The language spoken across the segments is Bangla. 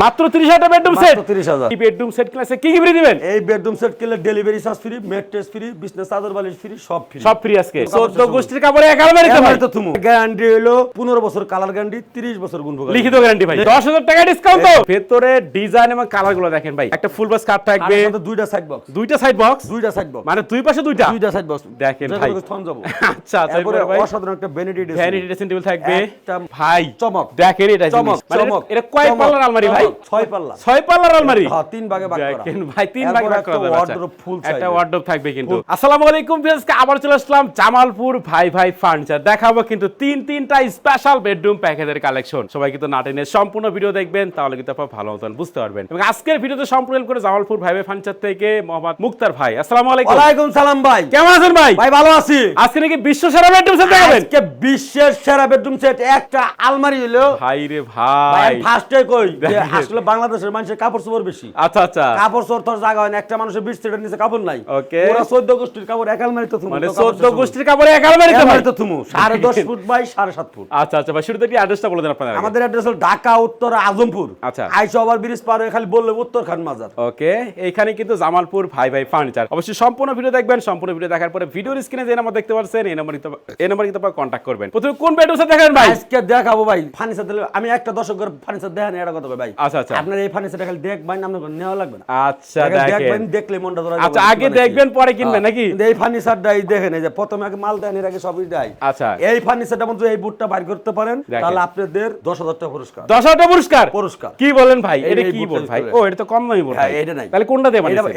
মাত্র 30,000 টাকা বেডরুম সেট। মাত্র 30,000। এই বেডরুম সেট ক্লাসে কি কি ফ্রি দিবেন? এই বেডরুম সেট কিনলে delivery charge free, mattress free, বিছনা চাদর বালিশ ফ্রি, সব ফ্রি। সব ফ্রি আজকে 14 গোষ্ঠীর কাপড়ে এক আলমারিতে ভাই। তো তুমি গ্যারান্টি হলো 15 বছর কালার গ্যারান্টি, 30 বছর গুণ গ্যারান্টি। লিখিত গ্যারান্টি ভাই। 10,000 টাকা ডিসকাউন্ট তো। ভেতরে ডিজাইন এবং কালার গুলো দেখেন ভাই। একটা ফুল বক্স কাট থাকবে, আর সাথে দুইটা সাইড বক্স। দুইটা সাইড বক্স, দুইটা সাইড বক্স মানে দুই পাশে দুইটা সাইড বক্স দেখেন ভাই। থন যাব। আচ্ছা আচ্ছা তারপরে ভাই অসাধারণ একটা ভ্যানিটি ড্রেসিং টেবিল থাকবে একটা ভাই। চমক দেখেন এটা চমক চমক। এটা কয় পাল্লার আলমারি ভাই? 6 পাল্লা। 6 পাল্লার আলমারি। হ্যাঁ, 3 ভাগে ভাগ করা। দেখেন ভাই 3 ভাগে ভাগ করা যাবে। ওয়ার্ডরোব ফুল সাইজ। একটা ওয়ার্ডরোব থাকবে কিন্তু। আসসালামু আলাইকুম ভিউয়ার্স, আবার চলে আসলাম জামালপুর ভাই ভাই ফার্নিচার। দেখাবো কিন্তু তিনটা স্পেশাল বেডরুম প্যাকেজের কালেকশন। সবাই কিন্তু নাটেনের সম্পূর্ণ ভিডিও দেখবেন, তাহলে কিন্তু আপনারা ভালো মতন বুঝতে পারবেন। এবং আজকের ভিডিওতে সম্পূর্ণ হেল্প করে জামালপুর ভাই ভাই ফার্নিচার থেকে মোহাম্মদ মুক্তার ভাই। আসসালামু আলাইকুম। ওয়ালাইকুম সালাম ভাই। কেমন আছেন ভাই? ভাই ভালো আছি। আজকে নাকি বিশ্ব সেরা বেডরুম সেট দেখাবেন? আজকে বিশ্বের সেরা বেডরুম সেট একটা আলমারি হলো। ভাই রে ভাই ভাই। ফার্স্টে কই যে দেখেন। আসলে বাংলাদেশের মানুষের কাপড় চোপড় বেশি। আচ্ছা আচ্ছা। কাপড় চোপড় তোর জায়গা হয় না, একটা মানুষের 20 সিটের নিচে কাপড় নাই। ওকে। ওরা 14 গোষ্ঠীর কাপড় এক আলমারিতে তুমি। মানে 14 গোষ্ঠীর কাপড়ে এক আলমারিতে ভাই। তো তুমি 10.5 ফুট বাই 7.5 ফুট। আচ্ছা আচ্ছা ভাই, শুরুতে কি অ্যাড্রেসটা বলে দেন আপনারা? আমাদের অ্যাড্রেস হলো ঢাকা উত্তর আজমপুর। আচ্ছা। আইসা ওভার ব্রিজ পার হয়ে খালি বললে উত্তর খান মাজার। ওকে, এইখানে কিন্তু জামালপুর ভাই ভাই ফার্নিচার। অবশ্যই সম্পূর্ণ ভিডিও দেখবেন। সম্পূর্ণ ভিডিও দেখার পরে ভিডিওর স্ক্রিনে যে নাম্বার দেখতে পাচ্ছেন, এই নাম্বারে কিন্তু আপনারা কন্টাক্ট করবেন। প্রথমে কোন বেডরুম সেট দেখাবেন ভাই? আজকে দেখাবো ভাই ফার্নিচার দিলে আমি একটা দর্শকের ফার্নিচার দেখেন এটা কথা ভাই। আচ্ছা আচ্ছা। আপনার এই ফার্নিচারটা খালি দেখবেন, আপনার নেওয়া লাগবে না। আচ্ছা দেখেন। দেখলে মনটা ধরা আচ্ছা, আগে দেখবেন পরে কিনবেন নাকি? এই ফার্নিচারটাই দেখেন, এই যে প্রথমে আগে মাল দেন, এর আগে সবই দেয়। আচ্ছা। এই ফার্নিচারটা মধ্যে এই বুটটা বাইর করতে পারেন, তাহলে আপনাদের 10,000 টাকা পুরস্কার। 10,000 টাকা পুরস্কার? পুরস্কার। কি বলেন ভাই? এটা এই কি বুটটা বল ভাই? দিতে ও, এটা তো কম দামি বল ভাই। এটা নাই। তাহলে কোনটা দিয়ে বানাইছেন?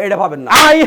এটা পাবেন না। আই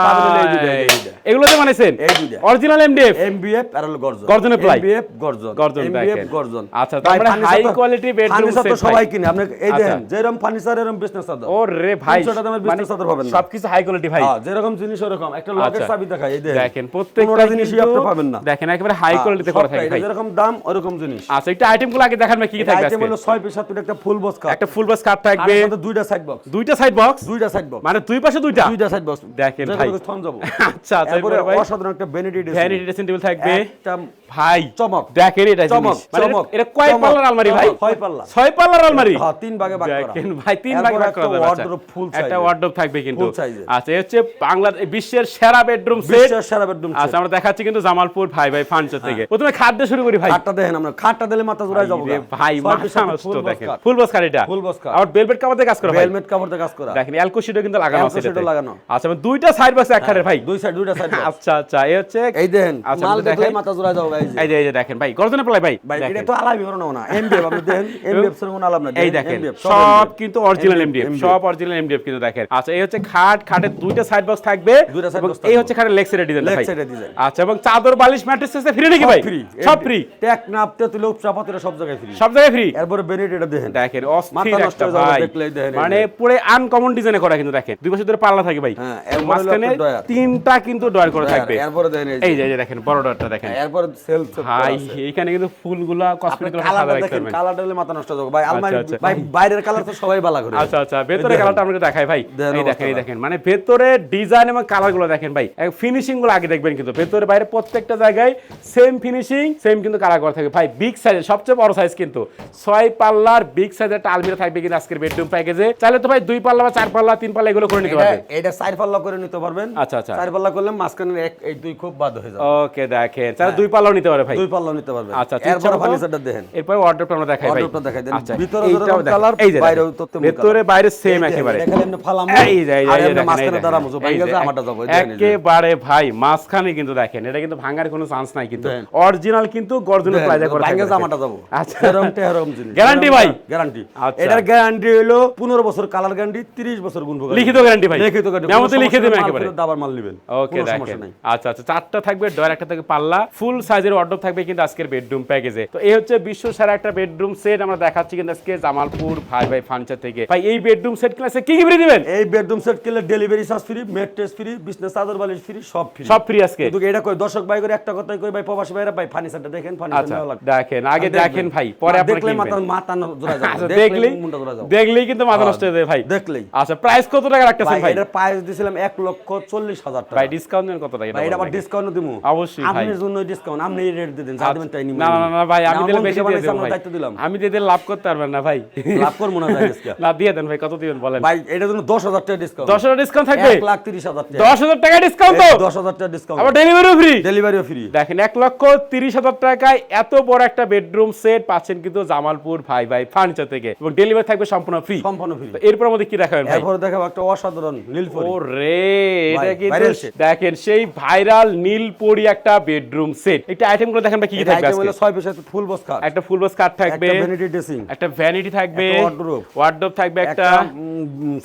পাবেন হলো এই দুইটা, হাই। এই দুইটা। এগুলো দিয়ে বানাইছেন? এই দুইটা। Original MDF? এমবিএফ আর হলো গর্জন। গর্জনের প্লাই? এমবিএফ গর্জন। গর্জন এমবিএফ দেখেন। গর্জন। আচ্ছা, তারপরে high quality bedroom furniture set তো সবাই কিনে। আপনি এই আচ্ছা। দেখেন যেরকম ফার্নিচার এরকম বিজনেস চাদর। ওরে ভাই, 300 দামের বিজনেস চাদর পাবেন না। সবকিছু হাই কোয়ালিটি ভাই। হ্যাঁ, যেরকম জিনিস ওরকম। একটা লকের আচ্ছা। চাবি দেখাই, এই দেখেন। দেখেন প্রত্যেকটা কোনোটা জিনিসই কিন্তু আপনি পাবেন না। দেখেন একেবারে হাই কোয়ালিটিতে করা থাকে সবটাই, ভাই। যেরকম দাম ওরকম জিনিস। আচ্ছা, একটা আইটেমগুলো আগে দেখান ভাই, কি কি থাকবে আইটেম আজকে? হলো 6 পিস 7 পিস একটা ফুল বক্স কাট। একটা ফুল বক্স কাট থাকবে, আর সাথে দুইটা সাইড বক্স। দুইটা সাইড বক্স, দুইটা সাইড বক্স মানে দুই পাশে দুইটা সাইড বক্স। দেখেন ভাই। থন যাব। আচ্ছা আচ্ছা তারপরে ভাই। অসাধারণ একটা ভ্যানিটি ড্রেসিং টেবিল থাকবে একটা ভাই। চমক। দেখেন এটা চমক জিনিস। মানে চমক। এটা কয় পাল্লার আলমারি ভাই? 6 পাল্লা। 6 পাল্লার আলমারি। হ্যাঁ, 3 ভাগে ভাগ করা। দেখেন ভাই, 3 ভাগে ভাগ করা যাবে। আচ্ছা, ওয়ার্ডরোব ফুল সাইজ। একটা ওয়ার্ডরোব থাকবে কিন্তু। ফুল সাইজের। আচ্ছা, এই হচ্ছে বাংলাদেশ বিশ্বের সেরা বেডরুম সেট। বিশ্বের সেরা বেডরুম সেট। আচ্ছা, আমরা দেখাচ্ছি কিন্তু জামালপুর ভাই ভাই ফার্নিচার থেকে। প্রথমে খাট দিয়ে শুরু করি ভাই। খাটটা দেখেন, আমরা খাটটা দিলে মাথা জোড়ায় যাব রে ভাই, মাথা নষ্ট দেখেন। ফুল বক্স কাট এটা। Full box cut. আর ভেলভেট কাভার দিয়ে কাজ করা ভাই। হেলমেট কাভার দিয়ে কাজ করা। দেখেন অ্যালকো শিটও কিন্তু লাগানো আছে অ্যালকো শিটও এটাতে। লাগানো। আচ্ছা, মানে দুইটা সাইড বক্স এক খাটের ভাই। দুইটা সাইড বক্স। আচ্ছা আচ্ছা, এই হচ্ছে এই দেখেন, আচ্ছা, মাল আপনি দেখলে দেখেন। মাথা জোড়ায় যাব ভাই। এই যে দেখেন ভাই, গর্জনের প্লাই ভাই। ভাই দেখেন। এটা তো আলাদা বিবরণ না। এমবিএফ আপনি দেখেন, এমবিএফ এর কোনো আলাদা না। এই দেখেন MDF, সব কিন্তু অরিজিনাল এমডিএফ, MDF সব অরিজিনাল এমডিএফ কিন্তু দেখেন। আচ্ছা, এই হচ্ছে খাটের দুইটা সাইড বক্স থাকবে। দুইটা side এবং box এই থাকবে। হচ্ছে খাটের লেগ সাইডের ডিজাইন লেগ ভাই। সাইডের ডিজাইন। আচ্ছা, এবং চাদর বালিশ ম্যাট্রেস আছে ফ্রি নাকি ভাই? ফ্রি। সব ফ্রি। টেকনাফ তেতুল উপচাপাতিরা সব জায়গায় ফ্রি। সব জায়গায় ফ্রি। এরপরে বেনিট এটা দেখেন। দেখেন অস্থির মাথা নষ্ট একটা হয়ে যাবে ভাই। দেখলেই দেখেন। মানে পুরো আনকমন ডিজাইনে করা কিন্তু দেখেন। দুই পাশে ধরে পাল্লা থাকে ভাই। হ্যাঁ, এরপরে হলো মাঝখানে একটা ডয়ার। তিনটা কিন্তু ডয়ার করা থাকবে। এরপরে দেখেন এই যে দেখেন বড় ডয়ারটা দেখেন। এরপরে সেলফ ভাই, এইখানে কিন্তু ফুলগুলা কসমেটিক গুলো সাদা কালারটা রাখতে দেখেন, পারবেন। কালারটা হলে মাথা নষ্ট হয়ে যাবে ভাই। আলমারি আচ্ছা। ভাই বাইরের কালার তো সবাই ভালো করে। আচ্ছা আচ্ছা, ভেতরে কালারটা আপনাকে দেখাই ভাই। দেখেন এই দেখেন, এই অবস্থা। দেখেন, মানে ভেতরে ডিজাইন এবং কালার গুলো দেখেন ভাই। ফিনিশিং গুলো আগে দেখবেন কিন্তু ভেতরে বাইরে প্রত্যেকটা জায়গায় সেম ফিনিশিং, সেম কিন্তু কালার করা থাকবে ভাই। বিগ সাইজ, সবচেয়ে বড় সাইজ কিন্তু 6 পাল্লার বিগ সাইজের একটা আলমিরা থাকবে কিন্তু আজকের বেডরুম প্যাকেজে। চাইলে তো ভাই 2 পাল্লা বা 4 পাল্লা 3 পাল্লা এগুলো করে নিতে পারবেন। এটা 4 পাল্লা করে নিতে পারবেন। আচ্ছা আচ্ছা। 4 পাল্লা করলে মাঝখানে এই দুই খুব বাদ হয়ে যাবে। ওকে, দেখেন চাইলে 2 পাল্লাও নিতে পারে ভাই। 2 পাল্লা নিতে পারবেন। আচ্ছা, এরপর ফার্নিচারটা দেখেন। এরপর ওয়ার্ডরোবটা আমরা দেখাই ভাই। ওয়ার্ডরোবটা দেখাই দেন। আচ্ছা, ভিতরে এইটাও যেরকম দেখেন। কালার, এই যে বাইরেও দেখেন, তো তেমন ভেতরে কালার। বাইরে সেম এই একেবারে। দেখেন, এখানে এমনি ফালামু। এই যে আর এমনি দেখেন, মাঝখানে এই দাঁড়ামু, দেখেন, ভাঙ্গা এই যে যায় আমারটা যাবো। এই দেখেন, এই যে। একেবারে ভাই মাঝখানে কিন্তু দেখেন, এটা কিন্তু ভাঙার কোনো চান্স নাই কিন্তু। দেখেন। অরিজিনাল কিন্তু গর্জনের প্লাজা করা ভাঙ্গা থাকবে। যায় আমারটা যাবো। আচ্ছা। এরকম জিনিস। গ্যারান্টি ভাই? গ্যারান্টি। আচ্ছা। এটার গ্যারান্টি হলো 15 বছর কালার গ্যারান্টি, 30 বছর গুণ গ্যারান্টি। লিখিত গ্যারান্টি ভাই? লিখিত গ্যারান্টি। মেমোতে লিখে দেবেন একেবারে। দাবার মাল নেবেন। ওকে, দেখেন। আচ্ছা আচ্ছা, 4টা থাকবে ডয়ার, একটা থাকবে পাল্লা, ফুল সাইজের ওয়ার্ডরোব থাকবে কিন্তু আজকের বেডরুম প্যাকেজে। তো এই হচ্ছে বিশ্ব সেরা একটা বেডরুম সেট আমরা দেখাচ্ছি কিন্তু আজকে জামালপুর ভাই ভাই ফার্নিচার থেকে। ভাই এই বেডরুম সেট ক্লাসে কি কি ফ্রি দিবেন? এই বেডরুম সেট কিনলে delivery charge free, mattress free, বিছনা চাদর বালিশ ফ্রি, সব ফ্রি। সব ফ্রি আজকে। কিন্তু এটা কই দর্শক ভাই করে একটা কথাই কই ভাই, প্রবাসী ভাইরা ভাই ফার্নিচারটা দেখেন, ফার্নিচার আচ্ছা, নেওয়া লাগবে। দেখেন আগে দেখেন ভাই, পরে আপনারা দেখলে কিনবেন। মাথা জোড়া যাবে। আচ্ছা, দেখলেই মুন্ডা জোড়া যাবে। দেখলেই কিন্তু মাথা নষ্ট হয়ে যায় ভাই। দেখলেই। আচ্ছা, প্রাইস কত টাকা রাখতেছেন ভাই ভাই? এটার প্রাইস দিছিলাম 1,40,000 টাকা। ভাই ডিসকাউন্ট দেন কত টাকা? ভাই এটা আবার ডিসকাউন্ট দিমু। অবশ্যই ভাই। আপনার জন্য ডিসকাউন্ট, আপনি এই রেট দিবেন, যা দিবেন তাই নিবেন। না না না ভাই, আমি দিলে বেশি দিয়ে দেব ভাই। দায়িত্ব দিলাম। আমি দিয়ে দিলে লাভ করতে পারবেন না ভাই? লাভ করবো না যাই আজকে। না দিয়ে দেন ভাই, কত দিবেন বলেন? ভাই এটার জন্য 10,000 টাকা ডিসকাউন্ট। 10,000 ডিসকাউন্ট থাকবে? 1,30,000 টাকা। 10,000 টাকা ডিসকাউন্ট তো? 10,000 টাকা ডিসকাউন্ট। আবার ডেলিভারিও ফ্রি? ডেলিভারিও ফ্রি। দেখেন 1,30,000 টাকায় এত বড় একটা বেডরুম সেট পাচ্ছেন কিন্তু জামালপুর ভাই ভাই ফার্নিচার থেকে, এবং ডেলিভারি থাকবে সম্পূর্ণ ফ্রি। সম্পূর্ণ ফ্রি। এরপর আমাদের কি দেখাবেন ভাই? এরপর দেখাবো একটা অসাধারণ নীলপরি। ওরে এটা ভাই, কিন্তু viral set। দেখেন সেই ভাইরাল নীলপরি একটা বেডরুম সেট। একটা আইটেমগুলো দেখেন ভাই কি কি থাকবে আইটেম আজকে? হলো 6 পিসের ফুল বক্স খাট, একটা ফুল বক্স কাট থাকবে, একটা ভ্যানিটি ড্রেসিং, একটা ভ্যানিটি থাকবে, একটা wardrobe, ওয়ার্ডরোব থাকবে, একটা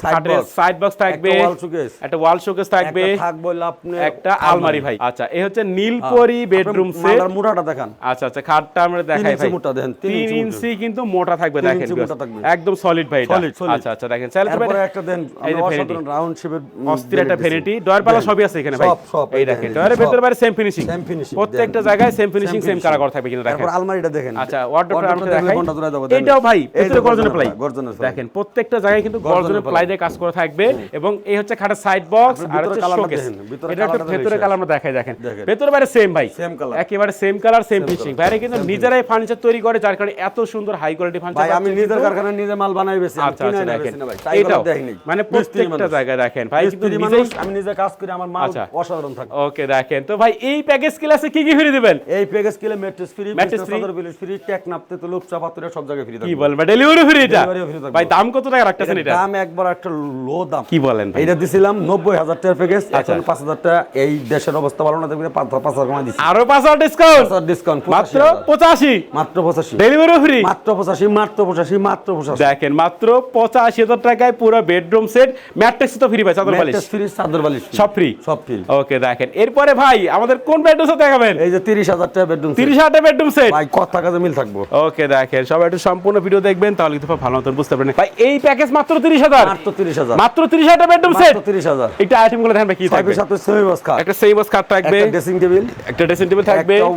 সাইড বক্স, সাইড বক্স থাকবে, একটা ওয়াল শোকেস, একটা ওয়াল শোকেস থাকবে, একটা থাকবে হলো আপনার একটা আলমারি ভাই। আচ্ছা এই হচ্ছে নীলপরি বেডরুম সেট। মালার মোটাটা দেখান। আচ্ছা আচ্ছা খাটটা আমরা দেখাই 3 ভাই। ইঞ্চি মোটা দেখেন, 3 ইঞ্চি কিন্তু মোটা থাকবে 3 দেখেন ইঞ্চি viewers। মোটা থাকবে। একদম সলিড ভাই এটা। Solid, solid। আচ্ছা আচ্ছা দেখেন চাইলে তো এরপরে ভাই একটা দেন এই যে আমরা vanity। অসাধারণ রাউন্ড শেপের অস্থির একটা ভ্যানিটি, ডয়ার পালা সবই আছে এখানে ভাই। সব এই দেখেন ডয়ারের ভেতরে বাইরে সেম ফিনিশিং, Same finishing, প্রত্যেকটা দেন। জায়গায় same finishing Same same colour finishing। করা থাকবে কিন্তু দেখেন। তারপর আলমারিটা দেখেন। আচ্ছা ওয়ার্ডরোবটা আমরা দেখলে দেখাই। কোনটা দূরে যাবো দেন। এটাও ভাই এই যে ভিতরে গর্জনের প্লাই। গর্জনের প্লাই। দেখেন প্রত্যেকটা জায়গায় কিন্তু গর্জনের গর্জনের প্লাই। প্লাই দিয়ে কাজ করা থাকবে, এবং এই হচ্ছে খাটের সাইড বক্স আপনি আর ভিতরে হচ্ছে কালারটা শোকেস। দেখেন, ভিতরে এটা একটা কালারটা ভেতরে দেখেন। কালার আমরা দেখাই দেখেন। দেখেন। ভেতরে বাইরে সেম ভাই, Same color। একেবারে সেম কালার সেম ফিনিশিং। ভাইরা কিন্তু নিজেরাই ফার্নিচার তৈরি করে, যার কারণে এত সুন্দর হাই কোয়ালিটি ফার্নিচার। ভাই আমি নিজের কারখানায় নিজে মাল বানাই বেশি, আমি আচ্ছা কিনে আচ্ছা এনে দেখেন বেশি না ভাই। তাই এটাও করে দেখিনি। মানে প্রত্যেকটা জায়গায় দেখেন ভাই কিন্তু মিস্ত্রি নিজেই। মানুষ, আমি নিজে কাজ করি, আমার মাল আচ্ছা। অসাধারণ থাকে। ওকে দেখেন তো ভাই এই প্যাকেজ ক্লাসে কি কি ফ্রি দিবেন? এই প্যাকেজ কিলে ম্যাট্রেস ফ্রি, Mattress বিছনা free? চাদর বিল ফ্রি, টেক নাপতে তো লোক চাপাতুরে সব জায়গায় ফ্রি কি থাকবে। বলেন ভাই ডেলিভারি ফ্রি এটা? Delivery free থাকবে। ভাই দাম কত টাকা রাখতেছেন এটা? দাম একবার একটা লো দাম। কি বলেন ভাই? এইটা দিছিলাম 90,000 টাকার প্যাকেজ, আচ্ছা। এখন 5,000 টাকা। এই দেশের অবস্থা ভালো না দেখলে 5,000 কমাই দিছি। আরো 5,000 ডিসকাউন্ট? ডিসকাউন্ট মাত্র 85, মাত্র 85, ডেলিভারি ফ্রি। মাত্র 85, মাত্র 85, মাত্র 85। দেখেন মাত্র 85,000 টাকায় পুরো বেডরুম সেট, ম্যাট্রেস তো ফ্রি ভাই, চাদর বালিশ ম্যাট্রেস ফ্রি, চাদর বালিশ free। সব ফ্রি। সব ফ্রি। ওকে দেখেন এরপরে ভাই আমাদের কোন বেডরুম সেট দেখাবেন? এই যে 30,000 টাকা বেডরুম 30,000 বেডরুম সেট। ভাই কথা কাজে মিল থাকবো। ওকে দেখেন সবাই একটু সম্পূর্ণ ভিডিও দেখবেন, তাহলে কিন্তু ভালো মতন বুঝতে পারবেন। ভাই এই প্যাকেজ মাত্র 30,000? মাত্র 30,000, মাত্র 30,000 বেডরুম সেট। মাত্র 30,000। এটা আইটেমগুলো দেখেন ভাই কি থাকবে? 6 পিস সেমি বক্স খাট, একটা সেই বক্স খাট থাকবে, একটা ড্রেসিং টেবিল, একটা ড্রেসিং টেবিল থাকবে, একটা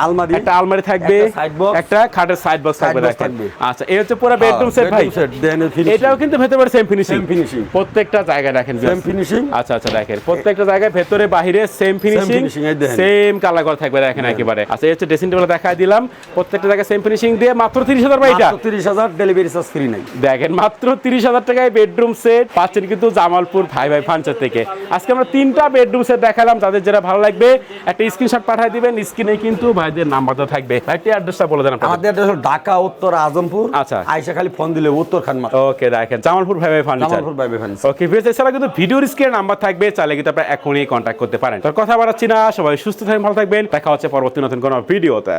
আলমারি, একটা আলমারি থাকবে, একটা side box, একটা খাটের সাইড বক্স থাকবে Side box দেখেন। থাকবে। আচ্ছা এই হচ্ছে পুরো বেডরুম সেট ভাই। bedroom set, then finishing। এটাও কিন্তু ভেতরে সেম ফিনিশিং, Same finishing। প্রত্যেকটা জায়গায় দেখেন সেম ফিনিশিং। আচ্ছা আচ্ছা দেখেন প্রত্যেকটা জায়গায় ভেতরে বাহিরে সেম ফিনিশিং, finishing, এই দেখেন। সেম কালার করা থাকবে দেখেন একেবারে। আচ্ছা এই হচ্ছে ড্রেসিং টেবিল দেখাই দিলাম, প্রত্যেকটা জায়গায় সেম ফিনিশিং দিয়ে মাত্র 30,000 ভাই এটা। মাত্র 30,000, ডেলিভারি চার্জ ফ্রি নাই। দেখেন মাত্র 30,000 টাকায় বেডরুম সেট পাচ্ছেন কিন্তু জামালপুর ভাই ভাই ফার্নিচার থেকে। আজকে আমরা 3টা বেডরুম সেট দেখালাম, যাদের যেটা ভালো লাগবে একটা স্ক্রিনশট পাঠিয়ে দিবেন, স্ক্রিনে কিন্তু ভাইদের নাম্বারটা থাকবে। ভাইটি অ্যাড্রেসটা বলে দেন আপনাদের। আমাদের অ্যাড্রেস হলো ঢাকা উত্তর আজমপুর। আচ্ছা। আইসা খালি ফোন দিলে উত্তর খান মাত্র। ওকে দেখেন জামালপুর ভাই ভাই ফার্নিচার। জামালপুর বাই বেফান। ওকে ভিউয়ার্স এছাড়া কিন্তু ভিডিওর স্ক্রিনে নাম্বার থাকবে, চাইলে কিন্তু আপনারা এখনই কন্ট্যাক্ট করতে পারেন। তো কথা বাড়াচ্ছি না, সবাই সুস্থ থাকবেন, ভালো থাকবেন, দেখা হচ্ছে পরবর্তী নতুন কোনো ভিডিওতে।